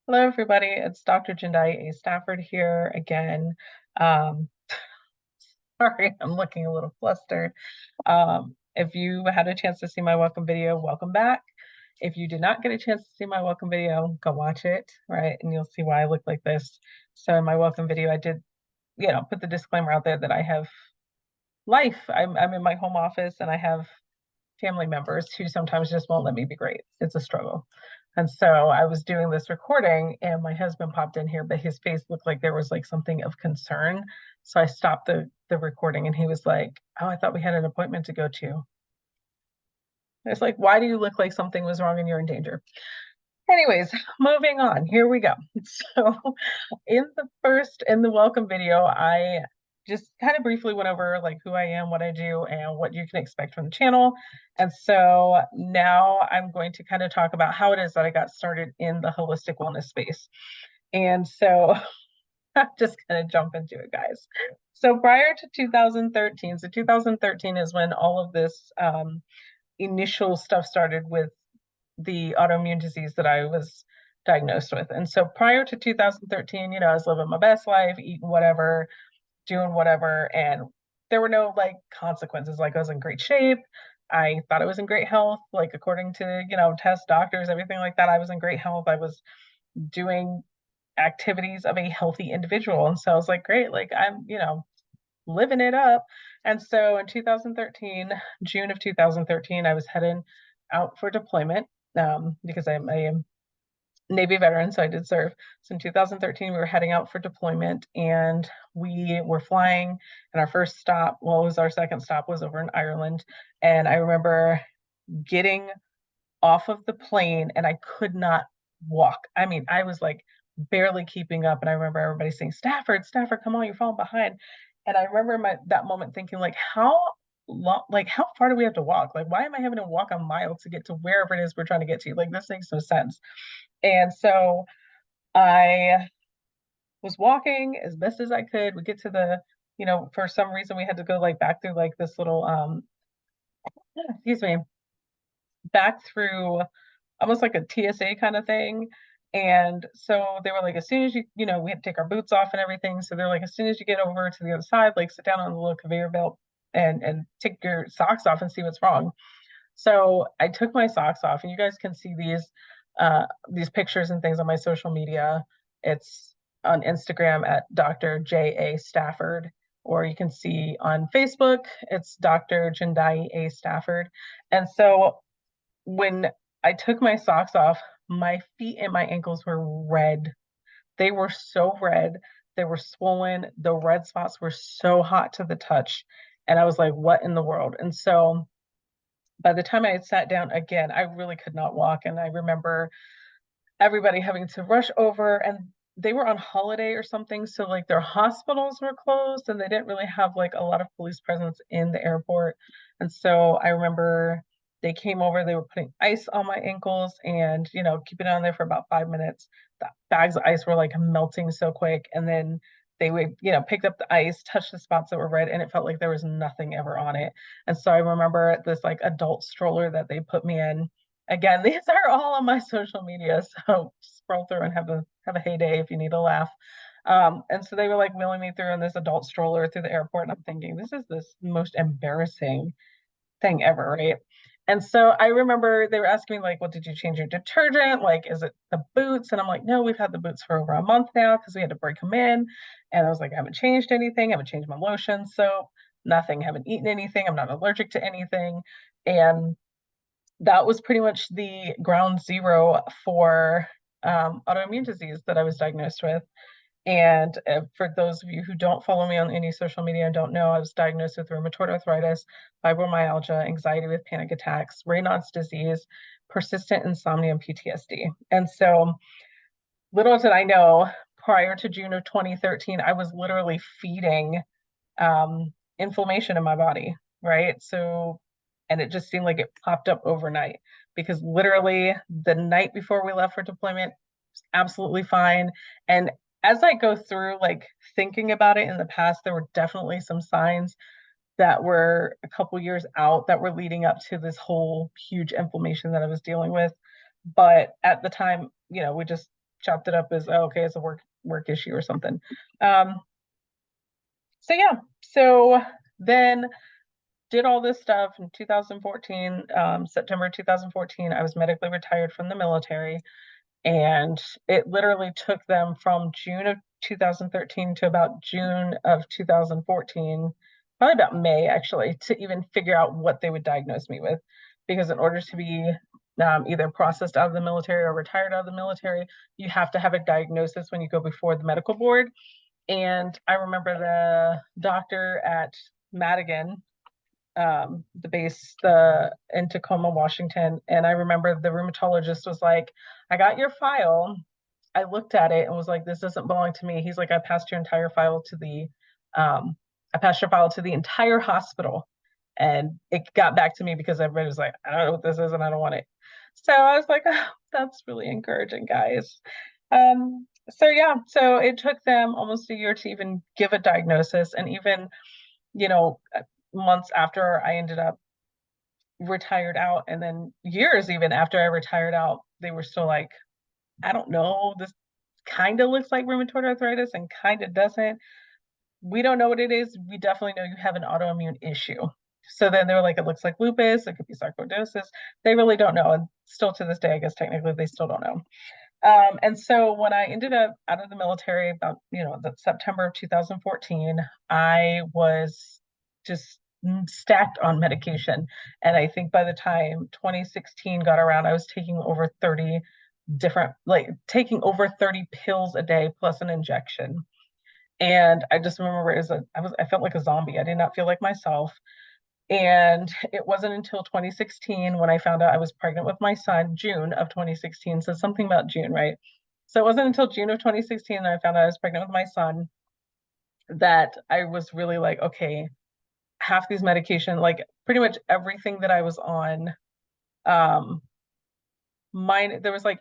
Hello, everybody. It's Dr. Jindai A. Stafford here again. Um, sorry, I'm looking a little flustered. If you had a chance to see my welcome video, welcome back. If you did not get a chance to see my welcome video, go watch it, right? And you'll see why I look like this. So in my welcome video, I did, put the disclaimer out there that I have life. I'm in my home office and I have family members who sometimes just won't let me be great. It's a struggle. And so I was doing this recording and my husband popped in here, but his face looked like there was like something of concern. So I stopped the recording and he was like, "Oh, I thought we had an appointment to go to." It's like, "Why do you look like something was wrong and you're in danger?" Anyways, moving on. Here we go. So in the welcome video, I just kind of briefly went over like who I am, what I do, and what you can expect from the channel. And so now I'm going to kind of talk about how it is that I got started in the holistic wellness space. And so I'm just gonna jump into it, guys. So prior to 2013, so 2013 is when all of this initial stuff started with the autoimmune disease that I was diagnosed with. And so prior to 2013, I was living my best life, eating whatever, doing whatever, and there were no like consequences. Like I was in great shape. I thought I was in great health, like according to, test doctors, everything like that. I was in great health. I was doing activities of a healthy individual. And so I was like, great, like I'm, living it up. And so in 2013, June of 2013, I was heading out for deployment because I'm a Navy veteran, so I did serve. So in 2013, we were heading out for deployment and we were flying. And our first stop, well, it was our second stop, was over in Ireland. And I remember getting off of the plane and I could not walk. I mean, I was like barely keeping up. And I remember everybody saying, Stafford, Stafford, come on, you're falling behind. And I remember that moment thinking, like, how long, like, how far do we have to walk? Like, why am I having to walk a mile to get to wherever it is we're trying to get to? Like, this makes no sense. And so I was walking as best as I could. We get to for some reason we had to go like back through like this little excuse me, back through almost like a TSA kind of thing. And so they were like, as soon as we had to take our boots off and everything. So they're like, as soon as you get over to the other side, like sit down on the little conveyor belt and take your socks off and see what's wrong. So I took my socks off, and you guys can see these pictures and things on my social media. It's on Instagram at Dr. J.A. Stafford, or you can see on Facebook, it's Dr. Jindai A. Stafford. And so when I took my socks off, my feet and my ankles were red. They were so red. They were swollen. The red spots were so hot to the touch. And I was like, what in the world? And so by the time I had sat down again, I really could not walk. And I remember everybody having to rush over, and they were on holiday or something. So like their hospitals were closed and they didn't really have like a lot of police presence in the airport. And so I remember they came over, they were putting ice on my ankles and, keeping it on there for about 5 minutes. The bags of ice were like melting so quick. And then they would, picked up the ice, touched the spots that were red, and it felt like there was nothing ever on it. And so I remember this like adult stroller that they put me in. Again, these are all on my social media, so scroll through and have a heyday if you need a laugh. And so they were like wheeling me through in this adult stroller through the airport, and I'm thinking, this is this most embarrassing thing ever, right? And so I remember they were asking me like, "Well, did you change your detergent? Like, is it the boots?" And I'm like, "No, we've had the boots for over a month now because we had to break them in." And I was like, "I haven't changed anything. I haven't changed my lotion, soap, nothing. I haven't eaten anything. I'm not allergic to anything." And that was pretty much the ground zero for autoimmune disease that I was diagnosed with. And for those of you who don't follow me on any social media and don't know, I was diagnosed with rheumatoid arthritis, fibromyalgia, anxiety with panic attacks, Raynaud's disease, persistent insomnia, and PTSD. And so, little did I know, prior to June of 2013, I was literally feeding inflammation in my body, right? So, and it just seemed like it popped up overnight because literally the night before we left for deployment, was absolutely fine. And as I go through like thinking about it in the past, there were definitely some signs that were a couple years out that were leading up to this whole huge inflammation that I was dealing with. But at the time, we just chopped it up as, oh, okay, it's a work issue or something. Um, so yeah, so then did all this stuff in 2014, September 2014. I was medically retired from the military, and it literally took them from June of 2013 to about June of 2014, probably about May actually, to even figure out what they would diagnose me with. Because in order to be either processed out of the military or retired out of the military, you have to have a diagnosis when you go before the medical board. And I remember the doctor at Madigan, the base in Tacoma, Washington. And I remember the rheumatologist was like, I got your file. I looked at it and was like, this doesn't belong to me. He's like, um, I passed your file to the entire hospital. And it got back to me because everybody was like, I don't know what this is and I don't want it. So I was like, oh, that's really encouraging, guys. So yeah, so it took them almost a year to even give a diagnosis. And even, you know, months after I ended up retired out, and then years even after I retired out, they were still like, I don't know, this kind of looks like rheumatoid arthritis and kind of doesn't. We don't know what it is. We definitely know you have an autoimmune issue. So then they were like, it looks like lupus, it could be sarcoidosis. They really don't know. And still to this day, I guess technically they still don't know. And so when I ended up out of the military about, the September of 2014, I was just stacked on medication. And I think by the time 2016 got around, I was taking over 30 taking over 30 pills a day plus an injection. And I just remember I felt like a zombie. I did not feel like myself. And it wasn't until 2016 when I found out I was pregnant with my son, June of 2016. So something about June, right? So it wasn't until June of 2016 that I found out I was pregnant with my son that I was really like, okay, half these medication, like pretty much everything that I was on, um, there was like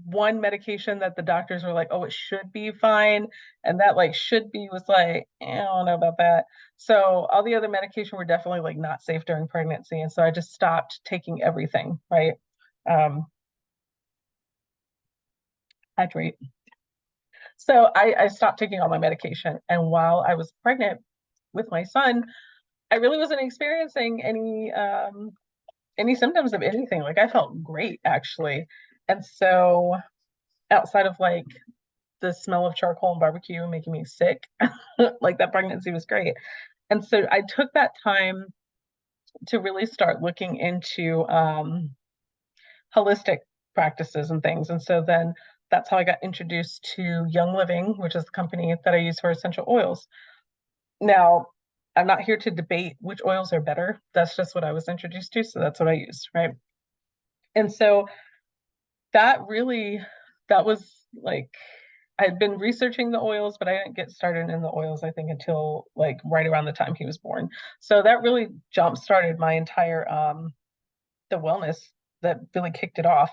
one medication that the doctors were like, oh, it should be fine. And that like should be was like, I don't know about that. So all the other medication were definitely like not safe during pregnancy. And so I just stopped taking everything, right? Um, hydrate. So I stopped taking all my medication. And while I was pregnant with my son, I really wasn't experiencing any symptoms of anything. Like I felt great actually. And so outside of like the smell of charcoal and barbecue making me sick. Like that pregnancy was great. And so I took that time to really start looking into holistic practices and things. And so then that's how I got introduced to Young Living, which is the company that I use for essential oils. Now, I'm not here to debate which oils are better. That's just what I was introduced to. So that's what I use. Right. And so that really, that was like, I had been researching the oils, but I didn't get started in the oils, I think, until like right around the time he was born. So that really jump started my entire the wellness that really kicked it off.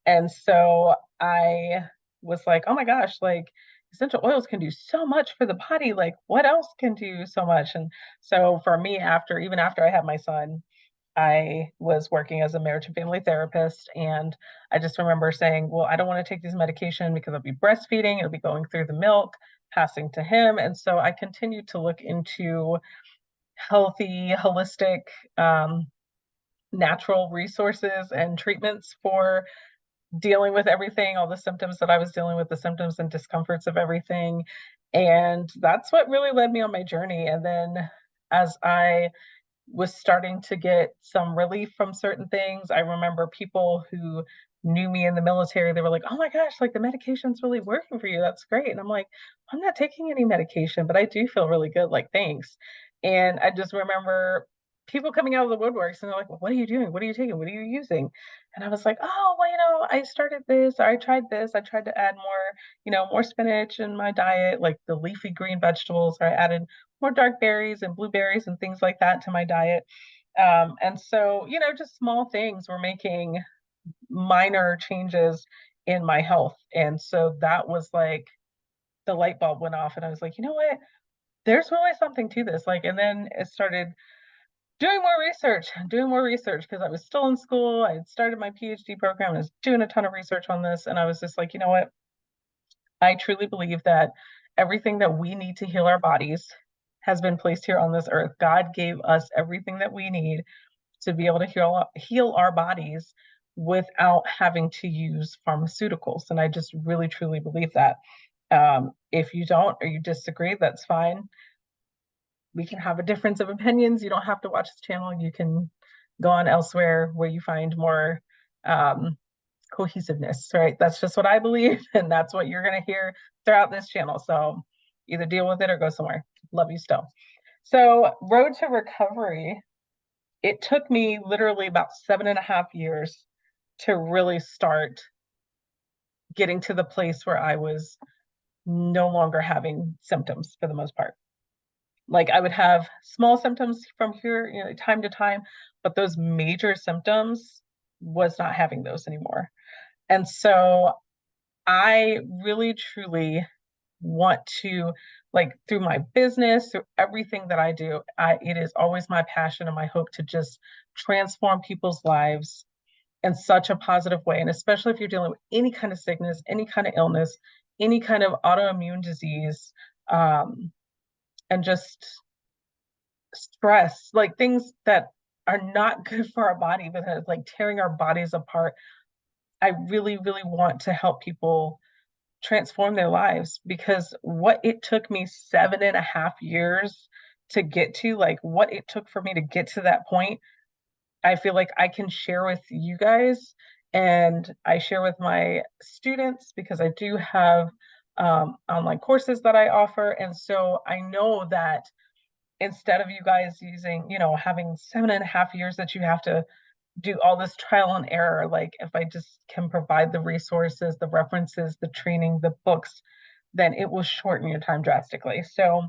And so I was like, oh my gosh, like essential oils can do so much for the body. Like what else can do so much? And so for me, even after I had my son, I was working as a marriage and family therapist. And I just remember saying, well, I don't want to take these medication because I'll be breastfeeding, it'll be going through the milk, passing to him. And so I continued to look into healthy, holistic, um, natural resources and treatments for dealing with everything, all the symptoms that I was dealing with, the symptoms and discomforts of everything. And that's what really led me on my journey. And then as I was starting to get some relief from certain things. I remember people who knew me in the military, they were like, oh my gosh, like the medication's really working for you. That's great. And I'm like, I'm not taking any medication, but I do feel really good. Like, thanks. And I just remember people coming out of the woodworks and they're like, well, what are you doing? What are you taking? What are you using? And I was like, oh, well, I started this, or I tried this. I tried to add more, more spinach in my diet, like the leafy green vegetables, or I added more dark berries and blueberries and things like that to my diet. And so, just small things were making minor changes in my health. And so that was like the light bulb went off, and I was like, you know what? There's really something to this. Like, and then it started doing more research because I was still in school. I had started my PhD program. I was doing a ton of research on this, and I was just like, you know what? I truly believe that everything that we need to heal our bodies has been placed here on this earth. God gave us everything that we need to be able to heal our bodies without having to use pharmaceuticals. And I just really truly believe that. If you don't or you disagree, that's fine. We can have a difference of opinions. You don't have to watch this channel. You can go on elsewhere where you find more um, cohesiveness, right? That's just what I believe, and that's what you're going to hear throughout this channel. So either deal with it or go somewhere. Love you still. So, road to recovery, it took me literally about 7.5 years to really start getting to the place where I was no longer having symptoms for the most part. Like I would have small symptoms from here, time to time, but those major symptoms was not having those anymore. And so I really truly want to, like, through my business, through everything that I do, it is always my passion and my hope to just transform people's lives in such a positive way. And especially if you're dealing with any kind of sickness, any kind of illness, any kind of autoimmune disease, um, and just stress, like things that are not good for our body, but like tearing our bodies apart. I really, really want to help people transform their lives, because what it took me 7.5 years to get to, like what it took for me to get to that point, I feel like I can share with you guys, and I share with my students because I do have online courses that I offer. And so I know that instead of you guys using, having 7.5 years that you have to do all this trial and error, like if I just can provide the resources, the references, the training, the books, then it will shorten your time drastically. So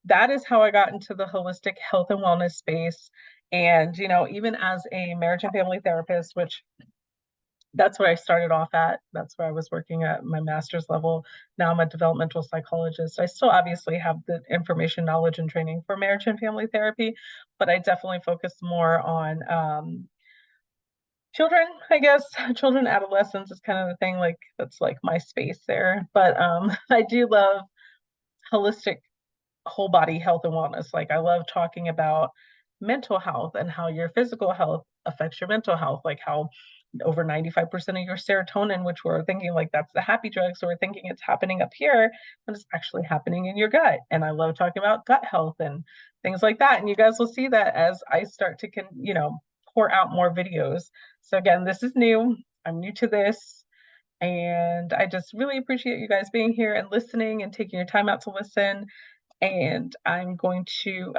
that is how I got into the holistic health and wellness space. And, even as a marriage and family therapist, which that's where I started off at. That's where I was working at my master's level. Now I'm a developmental psychologist. I still obviously have the information, knowledge, and training for marriage and family therapy, but I definitely focus more on children, I guess. Children, adolescents is kind of the thing. Like that's like my space there. But I do love holistic whole body health and wellness. Like I love talking about mental health and how your physical health affects your mental health, like how over 95% of your serotonin, which we're thinking like that's the happy drug. So we're thinking it's happening up here, but it's actually happening in your gut. And I love talking about gut health and things like that. And you guys will see that as I start to, pour out more videos. So again, this is new. I'm new to this. And I just really appreciate you guys being here and listening and taking your time out to listen. And I'm going to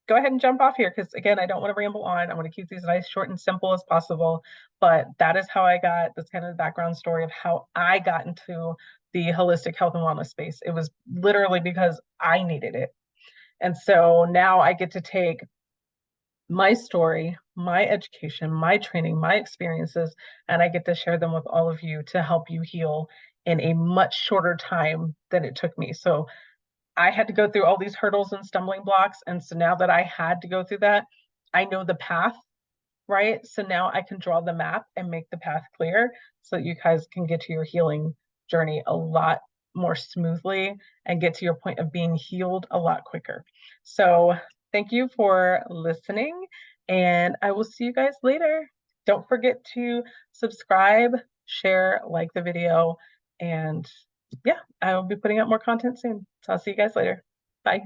go ahead and jump off here because, again, I don't want to ramble on. I want to keep these nice, short, and simple as possible. But that is how I got, that's kind of the background story of how I got into the holistic health and wellness space. It was literally because I needed it. And so now I get to take my story, my education, my training, my experiences, and I get to share them with all of you to help you heal in a much shorter time than it took me. So I had to go through all these hurdles and stumbling blocks. And so now that I had to go through that, I know the path, right? So now I can draw the map and make the path clear so that you guys can get to your healing journey a lot more smoothly and get to your point of being healed a lot quicker. So thank you for listening, and I will see you guys later. Don't forget to subscribe, share, like the video, and yeah, I will be putting out more content soon. So I'll see you guys later. Bye.